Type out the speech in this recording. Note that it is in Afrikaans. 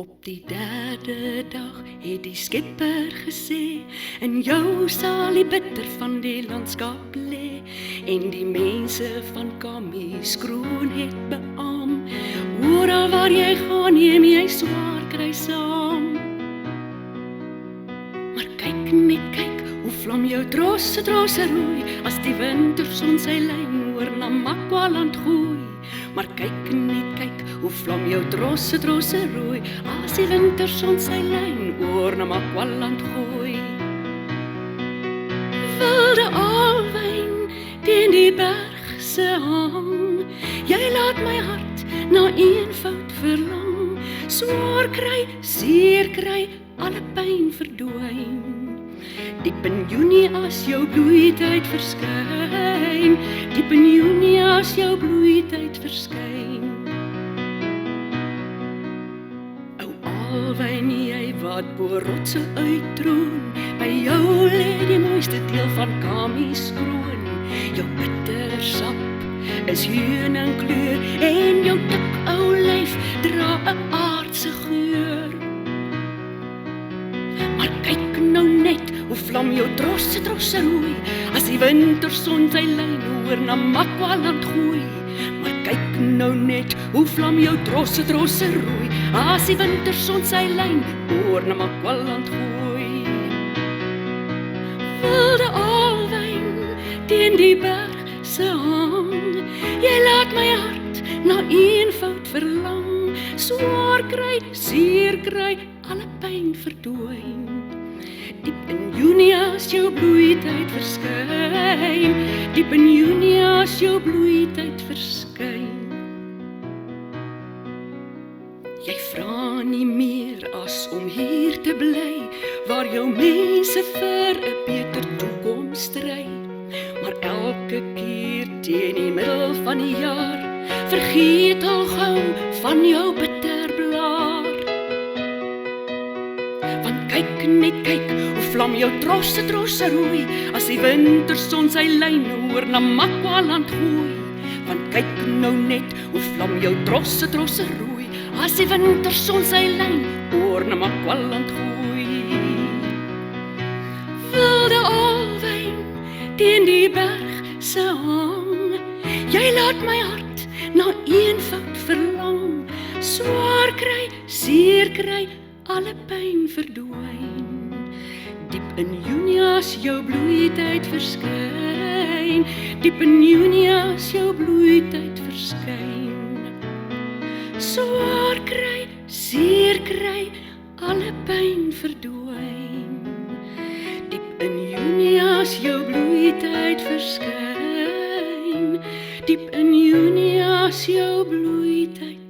Op die derde dag het die Skepper gesê, in jou sal die bitter van die landskap lê, en die mense van Kamieskroon het beam. Oral waar jy gaan, neem jy swaar kry saam. Maar kyk net kyk, hoe vlam jou trosse rooi, as die winterson sy lyn oor na Makwaland gooi. Maar kyk net kyk, hoe vlam jou trosse rooi, as die winterson sy lyn oor na Makwaland gooi. Wilde alwyn teen die bergse hang, jy laat my hart na eenvoud verlang. Swaar kry, seer kry, alle pyn verdwyn. Diep in Junie as jou bloeityd verskyn, diep in Junie as jou bloeityd verskyn. O alwyn jy wat bo rotse uittroon, by jou lê die mooiste deel van Kamieskroon. Jou bittersap is heuningkleur, en jou dik ou lyf dra 'n aardse geur. Maar kyk nou net, hoe vlam jou trosse rooi, as die winterson sy lyn oor na Makwaland gooi. Maar kyk nou net, hoe vlam jou trosse rooi, as die winterson sy lyn oor na Makwaland gooi. Wilde alwyn teen die bergse hang, jy laat my hart na eenvoud verlang. Swaar kry, seer kry, alle pyn verdwyn. Diep in Junie as jou bloeityd verskyn, diep in Junie as jou bloeityd verskyn. Jy vra nie meer as om hier te bly, waar jou mense vir 'n beter toekoms stry. Maar elke keer teen die middel van die jaar, vergeet al gou van jou bitterblaar. Want kyk net kyk, hoe vlam jou trosse rooi, as die winterson sy lyn oor na Makwaland gooi. Want kyk nou net, hoe vlam jou trosse rooi, as die winterson sy lyn oor na Makwaland gooi. Wilde alwyn teen die bergse hang, jy laat my hart na eenvoud verlang. Swaar kry, seer kry, alle pyn verdwyn. Diep in Junie as jou bloeityd verskyn, diep in Junie as jou bloeityd verskyn. Swaar kry, seer kry, alle pyn verdwyn. Diep in Junie as jou bloeityd verskyn, diep in Junie as jou bloeityd